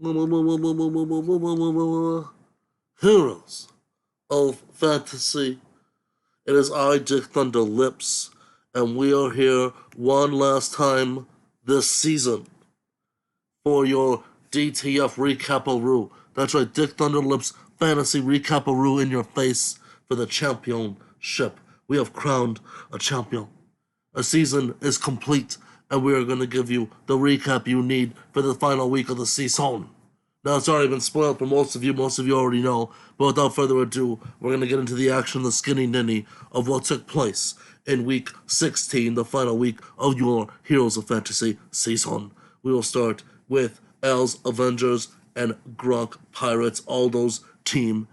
Heroes of Fantasy. It is I, Dick Thunderlips, and we are here one last time this season for your DTF Recaparoo. That's right, Dick Thunderlips Fantasy Recaparoo in your face for the championship. We have crowned a champion. A season is complete, and we are going to give you the recap you need for the final week of the season. Now, it's already been spoiled for most of you already know, but without further ado, we're going to get into the action, the skinny ninny of what took place in week 16, the final week of your Heroes of Fantasy season. We will start with L's Avengers and Gronk Pirates, Aldo's team.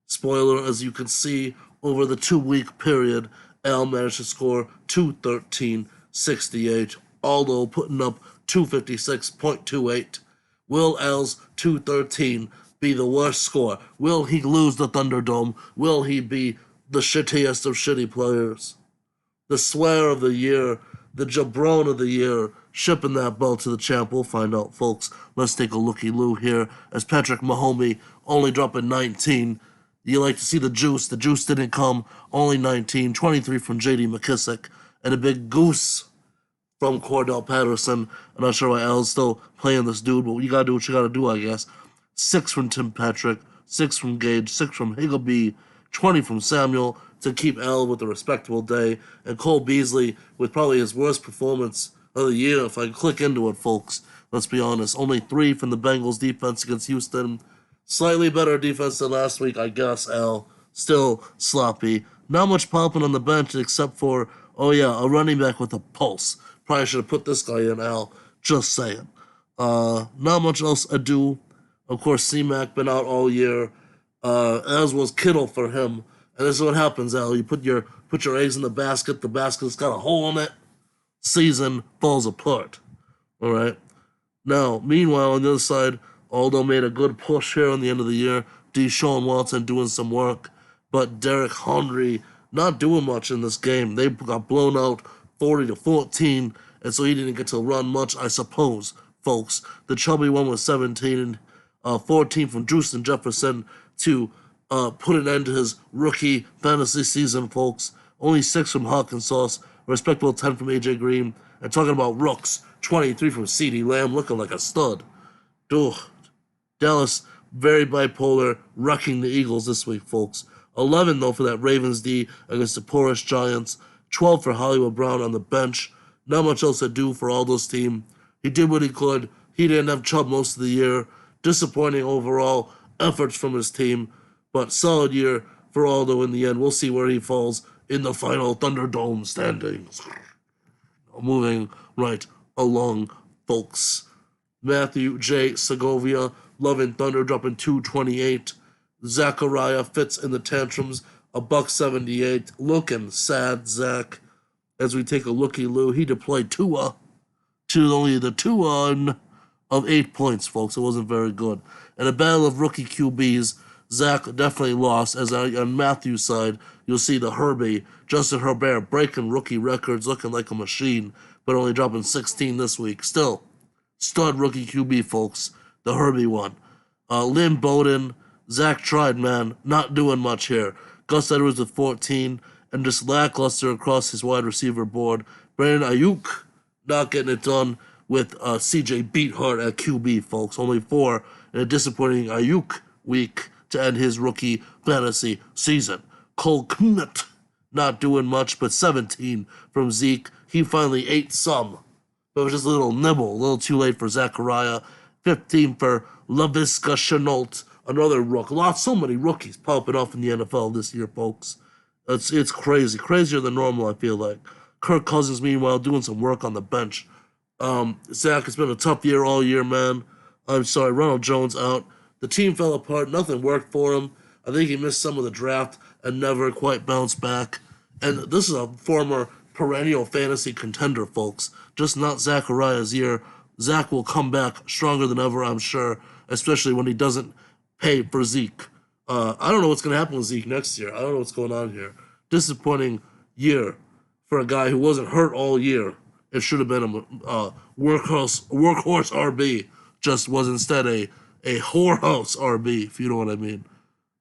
Spoiler, as you can see, over the 2-week period, L managed to score 213.68, Aldo putting up 256.28. Will L's 213 be the worst score? Will he lose the Thunderdome? Will he be the shittiest of shitty players? The swear of the year, the jabron of the year, shipping that belt to the champ. We'll find out, folks. Let's take a looky-loo here as Patrick Mahomes only dropping 19. You like to see the juice. The juice didn't come. Only 19. 23 from J.D. McKissick. And a big goose from Cordell Patterson. I'm not sure why L's still playing this dude, but you gotta do what you gotta do, I guess. 6 from Tim Patrick, 6 from Gage, 6 from Higgleby, 20 from Samuel to keep L with a respectable day, and Cole Beasley with probably his worst performance of the year, if I click into it, folks. Let's be honest. Only 3 from the Bengals defense against Houston. Slightly better defense than last week, I guess, L. Still sloppy. Not much popping on the bench except for, a running back with a pulse. Probably should have put this guy in, Al. Just saying. Not much else ado. Of course, C-Mac been out all year, as was Kittle for him. And this is what happens, Al. You put your eggs in the basket's got a hole in it, season falls apart. All right? Now, meanwhile, on the other side, Aldo made a good push here on the end of the year. Deshaun Watson doing some work, but Derek Henry not doing much in this game. They got blown out 40-14, and so he didn't get to run much, I suppose, folks. The chubby one was 17 and 14 from Justin Jefferson to put an end to his rookie fantasy season, folks. Only 6 from Hawkins, a respectable 10 from AJ Green, and talking about rooks, 23 from CeeDee Lamb, looking like a stud. Ugh. Dallas, very bipolar, wrecking the Eagles this week, folks. 11, though, for that Ravens D against the porous Giants. 12 for Hollywood Brown on the bench. Not much else to do for Aldo's team. He did what he could. He didn't have Chubb most of the year. Disappointing overall efforts from his team, but solid year for Aldo in the end. We'll see where he falls in the final Thunderdome standings. Moving right along, folks. Matthew J. Segovia, Loving Thunder, dropping 228. Zachariah fits in the tantrums, $178. Looking sad, Zach. As we take a looky-loo, he deployed Tua to only the 2-1 of 8 points, folks. It wasn't very good. In a battle of rookie QBs, Zach definitely lost. As on Matthew's side, you'll see the Herbie, Justin Herbert, breaking rookie records, looking like a machine, but only dropping 16 this week. Still, stud rookie QB, folks. The Herbie one. Lynn Bowden, Zach tried, man. Not doing much here. Gus Edwards with 14, and just lackluster across his wide receiver board. Brandon Ayuk not getting it done with CJ Beathard at QB, folks. Only 4 in a disappointing Ayuk week to end his rookie fantasy season. Cole Kmet not doing much, but 17 from Zeke. He finally ate some, but it was just a little nibble, a little too late for Zachariah. 15 for Laviska Shenault, another rook. So many rookies popping off in the NFL this year, folks. It's crazy. Crazier than normal, I feel like. Kirk Cousins, meanwhile, doing some work on the bench. Zach, it's been a tough year all year, man. I'm sorry, Ronald Jones out. The team fell apart. Nothing worked for him. I think he missed some of the draft and never quite bounced back. And this is a former perennial fantasy contender, folks. Just not Zachariah's year. Zach will come back stronger than ever, I'm sure, especially when he doesn't pay for Zeke. I don't know what's going to happen with Zeke next year. I don't know what's going on here. Disappointing year for a guy who wasn't hurt all year. It should have been a workhorse RB, just was instead a a whorehouse RB, if you know what I mean.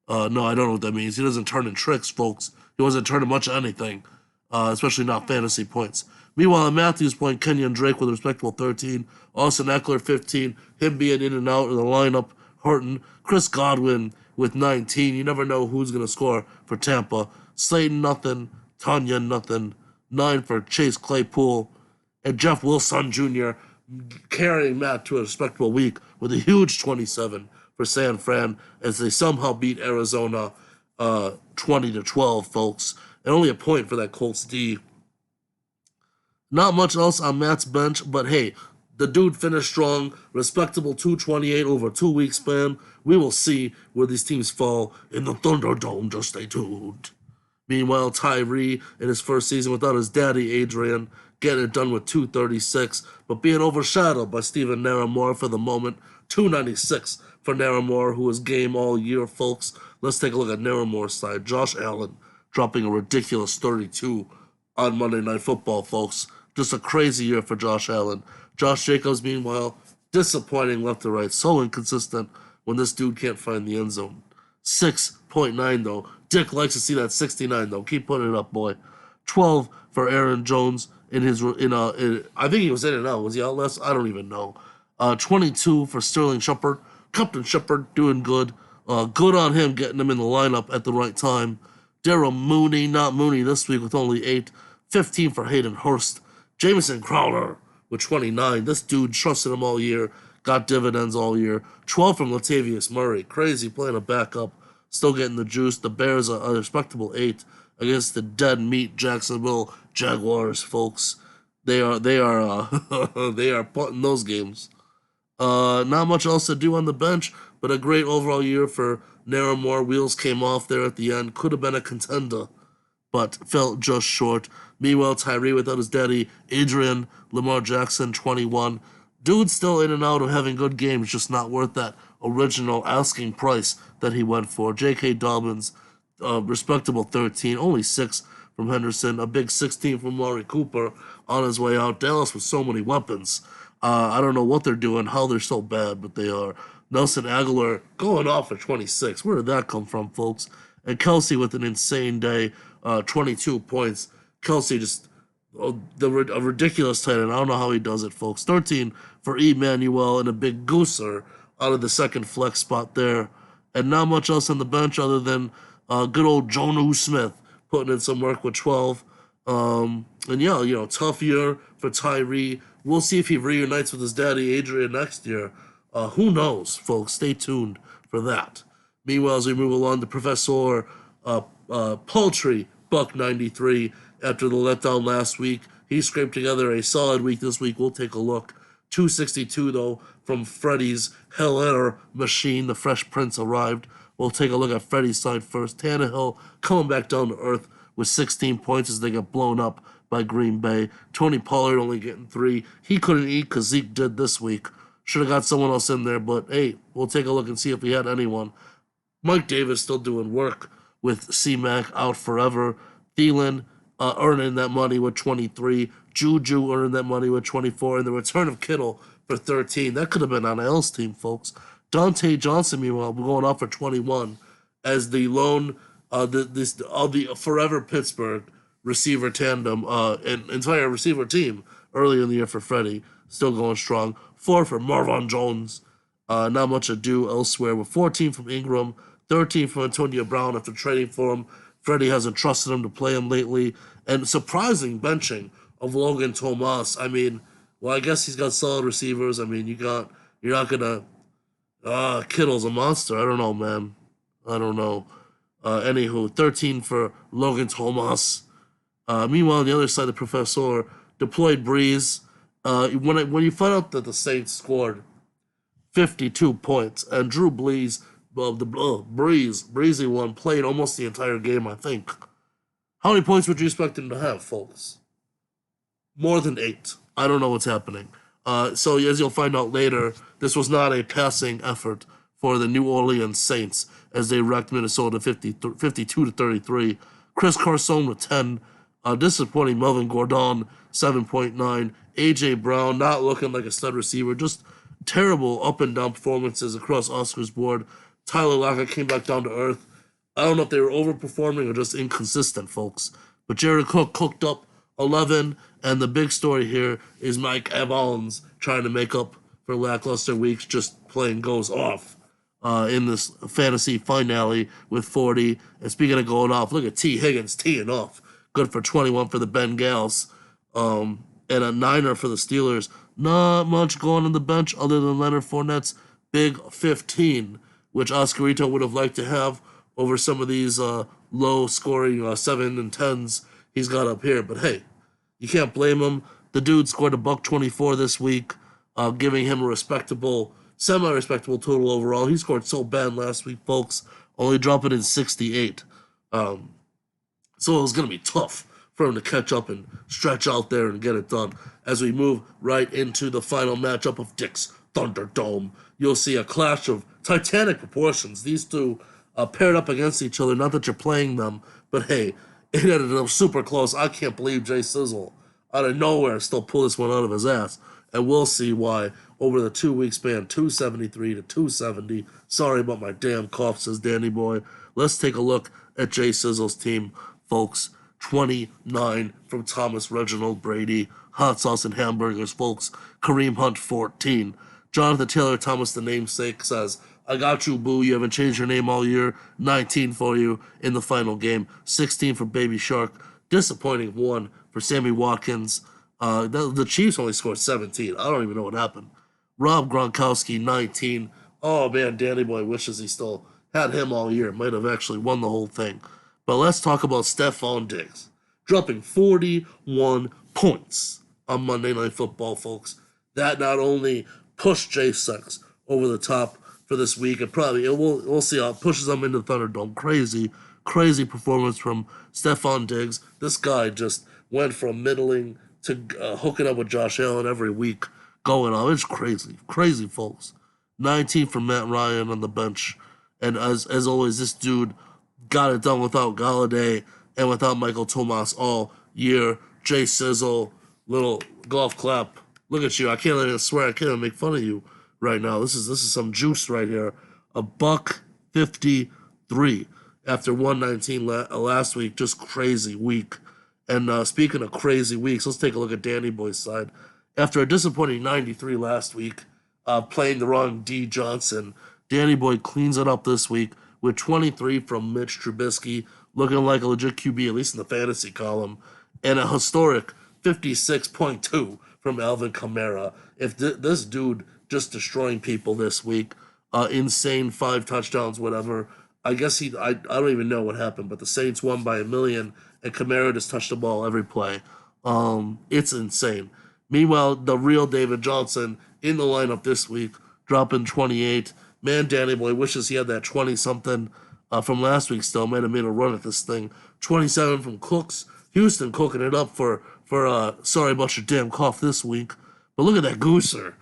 No, I don't know what that means. He doesn't turn in tricks, folks. He wasn't turning much of anything, especially not fantasy points. Meanwhile, at Matthews' point, Kenyon Drake with a respectable 13, Austin Eckler 15, him being in and out of the lineup, hurting. Chris Godwin with 19. You never know who's going to score for Tampa. Slayton, nothing. Tanya, nothing. 9 for Chase Claypool. And Jeff Wilson Jr. carrying Matt to a respectable week with a huge 27 for San Fran as they somehow beat Arizona 20-12, folks. And only a point for that Colts D. Not much else on Matt's bench, but hey, the dude finished strong, respectable 228 over a 2-week span. We will see where these teams fall in the Thunderdome. Just stay tuned. Meanwhile, Tyree in his first season without his daddy, Adrian, getting it done with 236, but being overshadowed by Steven Naramore for the moment. 296 for Naramore, who was game all year, folks. Let's take a look at Naramore's side. Josh Allen dropping a ridiculous 32 on Monday Night Football, folks. Just a crazy year for Josh Allen. Josh Jacobs, meanwhile, disappointing left to right. So inconsistent when this dude can't find the end zone. 6.9, though. Dick likes to see that 69, though. Keep putting it up, boy. 12 for Aaron Jones I think he was in and out. Was he out last? I don't even know. 22 for Sterling Shepard. Captain Shepard doing good. Good on him getting him in the lineup at the right time. Daryl Mooney, not Mooney this week with only 8. 15 for Hayden Hurst. Jamison Crowder with 29. This dude trusted him all year. Got dividends all year. 12 from Latavius Murray. Crazy playing a backup. Still getting the juice. The Bears a respectable 8 against the dead meat Jacksonville Jaguars, folks. They are they are putting those games. Not much else to do on the bench, but a great overall year for Naramore. Wheels came off there at the end. Could have been a contender, but fell just short. Meanwhile, Tyree without his daddy, Adrian, Lamar Jackson, 21. Dude's still in and out of having good games, just not worth that original asking price that he went for. J.K. Dobbins, respectable 13, only 6 from Henderson, a big 16 from Maury Cooper on his way out. Dallas with so many weapons. I don't know what they're doing, how they're so bad, but they are. Nelson Aguilar going off for 26. Where did that come from, folks? And Kelsey with an insane day, 22 points. Kelsey just a ridiculous tight end. I don't know how he does it, folks. 13 for Emmanuel and a big gooser out of the second flex spot there. And not much else on the bench other than good old Jonnu Smith putting in some work with 12. And yeah, tough year for Tyree. We'll see if he reunites with his daddy Adrian next year. Who knows, folks? Stay tuned for that. Meanwhile, as we move along, the Professor Paltry, buck 93, after the letdown last week. He scraped together a solid week this week. We'll take a look. 262, though, from Freddie's Hell Air machine. The Fresh Prince arrived. We'll take a look at Freddie's side first. Tannehill coming back down to earth with 16 points as they get blown up by Green Bay. Tony Pollard only getting 3. He couldn't eat because Zeke did this week. Should have got someone else in there, but hey, we'll take a look and see if we had anyone. Mike Davis still doing work with C-Mac out forever. Thielen earning that money with 23. Juju earning that money with 24. And the return of Kittle for 13. That could have been on L's team, folks. Dante Johnson, meanwhile, going off for 21 as the lone, the forever Pittsburgh receiver tandem, and entire receiver team early in the year for Freddie. Still going strong. 4 for Marvin Jones. Not much ado elsewhere with 14 from Ingram, 13 from Antonio Brown after trading for him. Freddie hasn't trusted him to play him lately. And surprising benching of Logan Thomas. I mean, well, I guess he's got solid receivers. I mean, you're not going to, Kittle's a monster. I don't know, man. I don't know. Anywho, 13 for Logan Thomas. Meanwhile, on the other side, the Professor deployed Breeze. When you find out that the Saints scored 52 points and Drew Brees, Breezy one, played almost the entire game, I think. How many points would you expect him to have, folks? More than 8. I don't know what's happening. So as you'll find out later, this was not a passing effort for the New Orleans Saints as they wrecked Minnesota 52-33. Chris Carson with 10. Disappointing Melvin Gordon, 7.9. A.J. Brown, not looking like a stud receiver, just terrible up and down performances across Oscar's board. Tyler Lockett came back down to earth. I don't know if they were overperforming or just inconsistent, folks. But Jared Cook cooked up 11, and the big story here is Mike Evans trying to make up for lackluster weeks, just playing goes off in this fantasy finale with 40. And speaking of going off, look at T. Higgins teeing off. Good for 21 for the Bengals. And a niner for the Steelers. Not much going on the bench other than Leonard Fournette's big 15, which Oscarito would have liked to have over some of these low-scoring 7 and 10s he's got up here. But hey, you can't blame him. The dude scored a $124 this week, giving him a respectable, semi-respectable total overall. He scored so bad last week, folks, only dropping in 68. So it was going to be tough for him to catch up and stretch out there and get it done. As we move right into the final matchup of Dick's Thunderdome, you'll see a clash of titanic proportions. These two paired up against each other. Not that you're playing them, but hey, it ended up super close. I can't believe Jay Sizzle out of nowhere still pulled this one out of his ass. And we'll see why over the 2-week span, 273 to 270. Sorry about my damn cough, says Danny Boy. Let's take a look at Jay Sizzle's team, folks. 29 from Thomas Reginald Brady. Hot sauce and hamburgers, folks. Kareem Hunt, 14. Jonathan Taylor Thomas, the namesake, says, I got you, boo. You haven't changed your name all year. 19 for you in the final game. 16 for Baby Shark. Disappointing 1 for Sammy Watkins. The Chiefs only scored 17. I don't even know what happened. Rob Gronkowski, 19. Oh, man, Danny Boy wishes he still had him all year. Might have actually won the whole thing. But let's talk about Stephon Diggs, dropping 41 points on Monday Night Football, folks. That not only pushed Jay Sucks over the top for this week, we'll see how it pushes them into the Thunderdome. Crazy performance from Stephon Diggs. This guy just went from middling to hooking up with Josh Allen every week, going on. It's crazy, folks. 19 for Matt Ryan on the bench, and as always, this dude got it done without Galladay and without Michael Thomas all year. Jay Sizzle, little golf clap. Look at you. I can't even swear. I can't even make fun of you right now. This is some juice right here. $153 after 119 last week. Just crazy week. And speaking of crazy weeks, let's take a look at Danny Boy's side. After a disappointing 93 last week, playing the wrong D. Johnson, Danny Boy cleans it up this week with 23 from Mitch Trubisky, looking like a legit QB, at least in the fantasy column, and a historic 56.2 from Alvin Kamara. If this dude just destroying people this week, insane 5 touchdowns, whatever. I guess I don't even know what happened, but the Saints won by 1 million, and Kamara just touched the ball every play. It's insane. Meanwhile, the real David Johnson in the lineup this week, dropping 28. Man, Danny Boy wishes he had that 20-something from last week still. Might have made a run at this thing. 27 from Cooks. Houston cooking it up for sorry about your damn cough this week. But look at that gooser.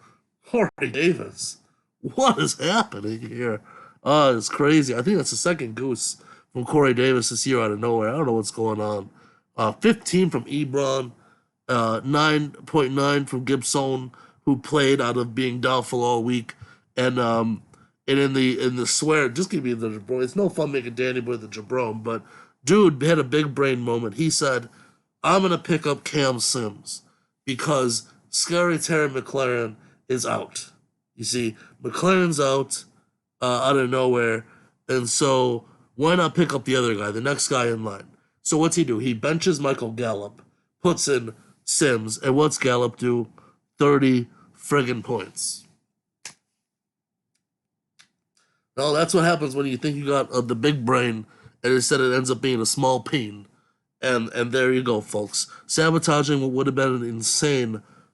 Corey Davis. What is happening here? It's crazy. I think that's the second goose from Corey Davis this year out of nowhere. I don't know what's going on. 15 from Ebron. 9.9 from Gibson, who played out of being doubtful all week. And in the swear, just give me the jabron. It's no fun making Danny Boy the jabron, but dude had a big brain moment. He said, I'm going to pick up Cam Sims because Scary Terry McLaurin is out. You see, McLaurin's out of nowhere, and so why not pick up the other guy, the next guy in line? So what's he do? He benches Michael Gallup, puts in Sims, and what's Gallup do? 30 friggin' points. Well, that's what happens when you think you got the big brain, and instead it ends up being a small peen. And there you go, folks. Sabotaging what would have been an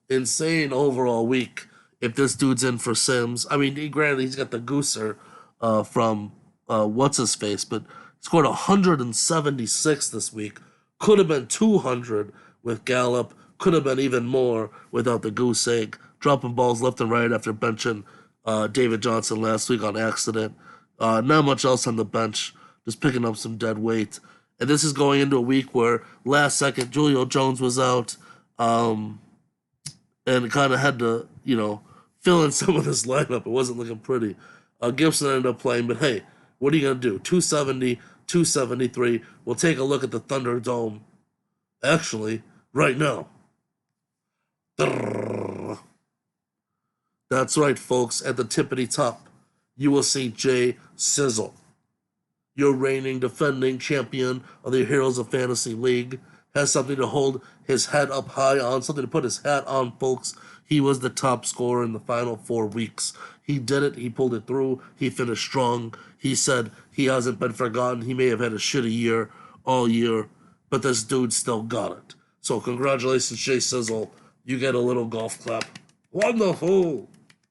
insane overall week if this dude's in for Sims. I mean, granted, he's got the gooser from what's-his-face, but scored 176 this week. Could have been 200 with Gallup. Could have been even more without the goose egg. Dropping balls left and right after benching David Johnson last week on accident. Not much else on the bench. Just picking up some dead weight. And this is going into a week where last second Julio Jones was out and kind of had to, fill in some of this lineup. It wasn't looking pretty. Gibson ended up playing, but hey, what are you going to do? 270, 273. We'll take a look at the Thunderdome, actually, right now. That's right, folks. At the tippity top, you will see Jay Sizzle, your reigning defending champion of the Heroes of Fantasy League, has something to hold his head up high on, something to put his hat on, folks. He was the top scorer in the final 4 weeks. He did it. He pulled it through. He finished strong. He said he hasn't been forgotten. He may have had a shitty year all year, but this dude still got it. So congratulations, Jay Sizzle. You get a little golf clap. Wonderful.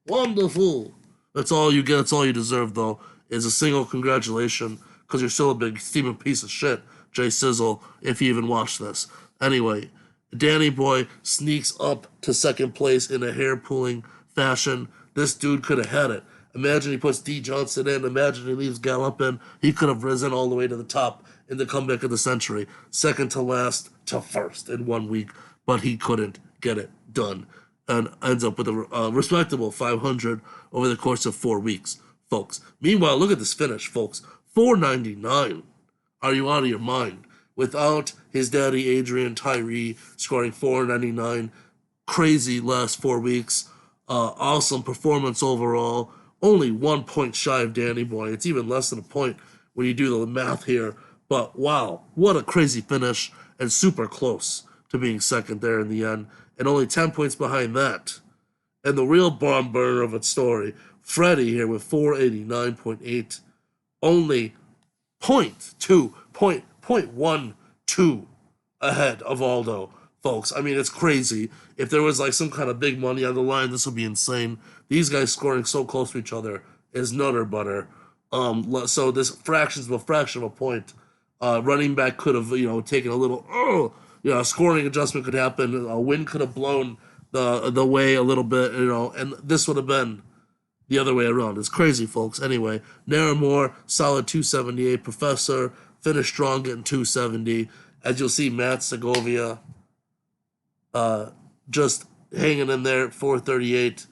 Wonderful. That's all you get. That's all you deserve, though, is a single congratulation, because you're still a big steaming piece of shit, Jay Sizzle, if you even watch this. Anyway, Danny Boy sneaks up to second place in a hair-pulling fashion. This dude could have had it. Imagine he puts D. Johnson in. Imagine he leaves Gallup in. He could have risen all the way to the top in the comeback of the century. Second to last to first in 1 week, but he couldn't get it done, and ends up with a respectable 500 over the course of 4 weeks, folks. Meanwhile, look at this finish, folks. 499. Are you out of your mind? Without his daddy, Adrian Tyree, scoring 499. Crazy last 4 weeks. Awesome performance overall. Only 1 point shy of Danny Boy. It's even less than a point when you do the math here. But wow, what a crazy finish, and super close to being second there in the end, and only 10 points behind that. And the real barn burner of its story, Freddie here with 489.8, only 0.12 ahead of Aldo, folks. I mean, it's crazy. If there was like some kind of big money on the line, this would be insane. These guys scoring so close to each other is nutter butter. So this fraction of a point. Running back could have, taken a little, scoring adjustment could happen. A wind could have blown the way a little bit, and this would have been the other way around. It's crazy, folks. Anyway, Naramore, solid 278. Professor, finished strong getting 270. As you'll see, Matt Segovia just hanging in there at 438.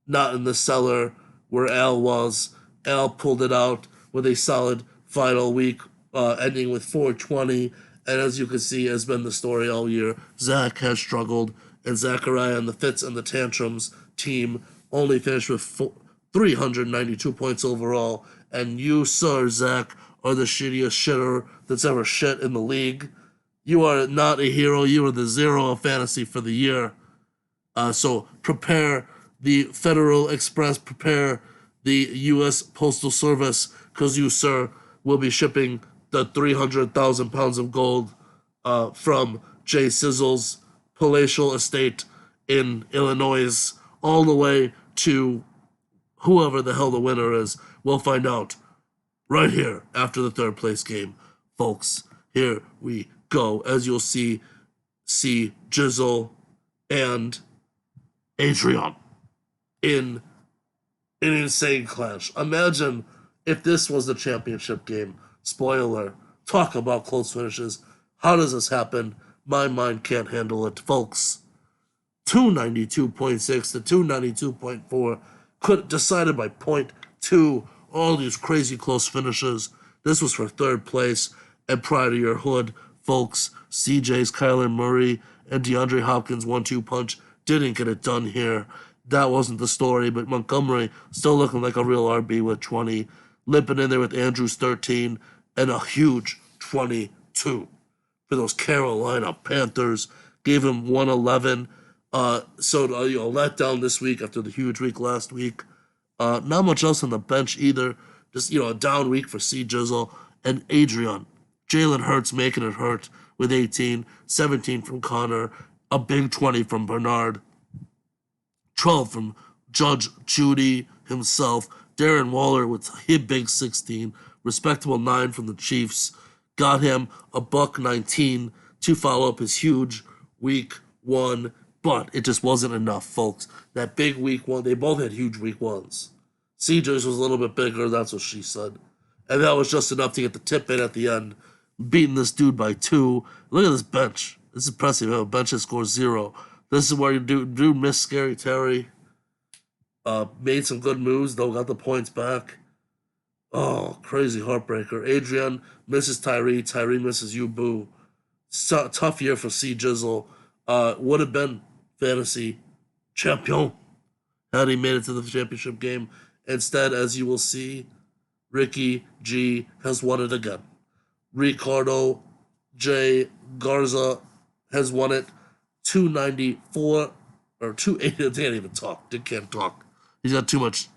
Not in the cellar where Al was. Al pulled it out with a solid final week, ending with 420. And as you can see, has been the story all year. Zach has struggled, and Zachariah and the Fits and the Tantrums team only finished with 392 points overall. And you, sir, Zach, are the shittiest shitter that's ever shit in the league. You are not a hero. You are the zero of fantasy for the year. So prepare the Federal Express, prepare the U.S. Postal Service, because you, sir, will be shipping the 300,000 pounds of gold from Jay Sizzle's palatial estate in Illinois all the way to whoever the hell the winner is. We'll find out right here after the third place game, folks. Here we go. As you'll see Jizzle and Adrian in an insane clash. Imagine if this was the championship game. Spoiler. Talk about close finishes. How does this happen? My mind can't handle it, folks. 292.6 to 292.4. Decided by 0.2. All these crazy close finishes. This was for third place. And prior to your hood, folks, CJ's Kyler Murray and DeAndre Hopkins 1-2 punch didn't get it done here. That wasn't the story, but Montgomery still looking like a real RB with 20. Limping in there with Andrews 13 and a huge 22 for those Carolina Panthers. Gave him 111. Let down this week after the huge week last week. Not much else on the bench either. Just, a down week for C. Jizzle and Adrian. Jalen Hurts making it hurt with 18, 17 from Connor, a big 20 from Bernard, 12 from Judge Judy himself, Darren Waller with his big 16, respectable 9 from the Chiefs, got him a $1.19 to follow up his huge week 1, but it just wasn't enough, folks. That big week 1, they both had huge week 1s. CJ's was a little bit bigger, that's what she said. And that was just enough to get the tip in at the end, beating this dude by 2. Look at this bench. It's impressive. A bench that scores 0. This is where you do miss Scary Terry. Made some good moves, though, got the points back. Oh, crazy heartbreaker. Adrian misses Tyree. Tyree misses you, Boo. Tough year for C Jizzle. Would have been fantasy champion had he made it to the championship game. Instead, as you will see, Ricky G has won it again. Ricardo J Garza has won it 294 or 280. They can't even talk. They can't talk. He's got too much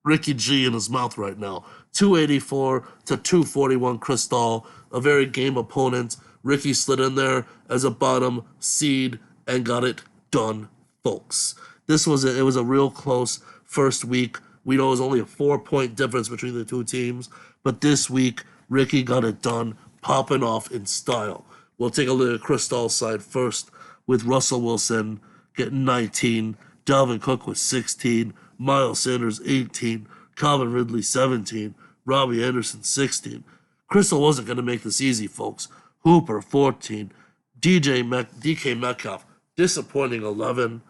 Ricky G in his mouth right now. 284 to 241 Cristal, a very game opponent. Ricky slid in there as a bottom seed and got it done, folks. It was a real close first week. We know it was only a 4-point difference between the two teams, but this week Ricky got it done, popping off in style. We'll take a look at Cristal's side first with Russell Wilson getting 19, Dalvin Cook with 16, Miles Sanders 18, Calvin Ridley 17, Robbie Anderson 16. Crystal wasn't going to make this easy, folks. Hooper 14, DK Metcalf disappointing 11,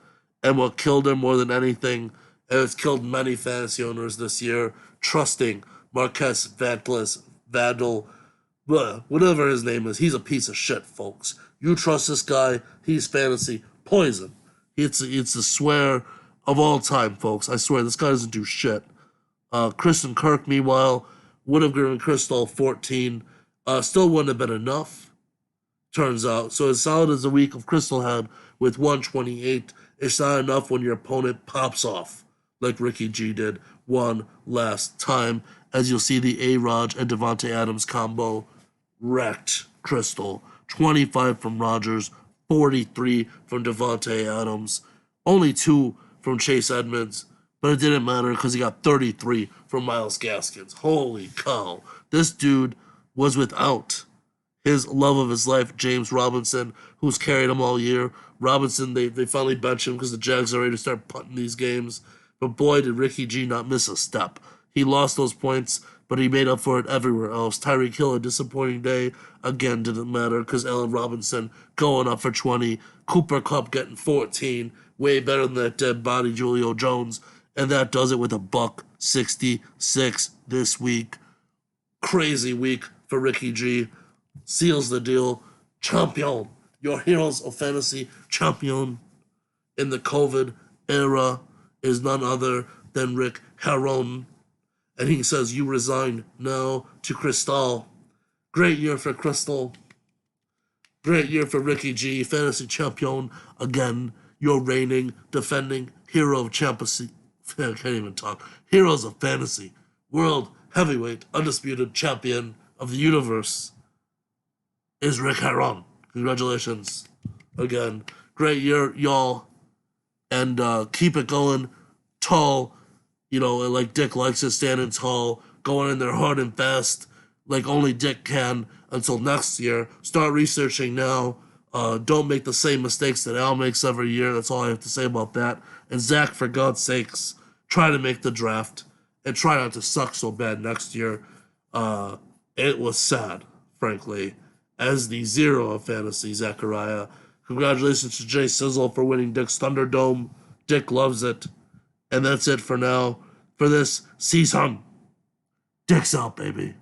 and what killed him more than anything, and it's killed many fantasy owners this year, trusting Marquez Vandal, whatever his name is. He's a piece of shit, folks. You trust this guy, he's fantasy poison. It's the swear of all time, folks. I swear, this guy doesn't do shit. Kristen Kirk, meanwhile, would have given Crystal 14. Still wouldn't have been enough, turns out. So as solid as the week of Crystal had with 128, it's not enough when your opponent pops off, like Ricky G did one last time. As you'll see, the A-Rod and Devontae Adams combo wrecked Crystal. 25 from Rodgers, 43 from Devontae Adams, only 2 from Chase Edmonds, but it didn't matter because he got 33 from Myles Gaskins. Holy cow. This dude was without his love of his life, James Robinson, who's carried him all year. Robinson, they finally bench him because the Jags are ready to start punting these games. But boy, did Ricky G not miss a step. He lost those points, but he made up for it everywhere else. Tyreek Hill, a disappointing day. Again, didn't matter because Allen Robinson going up for 20. Cooper Kupp getting 14. Way better than that dead body Julio Jones. And that does it with a $1.66 this week. Crazy week for Ricky G. Seals the deal. Champion. Your heroes of fantasy champion in the COVID era is none other than Rick Heron. And he says, you resign now to Cristal. Great year for Crystal. Great year for Ricky G. Fantasy champion again. Your reigning, defending hero of championship. I can't even talk. Heroes of fantasy. World heavyweight, undisputed champion of the universe is Rick Heron. Congratulations. Again. Great year, y'all. And keep it going tall. You know, like Dick likes it, standing tall, going in there hard and fast, like only Dick can until next year. Start researching now. Don't make the same mistakes that Al makes every year. That's all I have to say about that. And Zach, for God's sakes, try to make the draft and try not to suck so bad next year. It was sad, frankly, as the zero of fantasy, Zachariah. Congratulations to Jay Sizzle for winning Dick's Thunderdome. Dick loves it. And that's it for now. For this season, Dick's out, baby.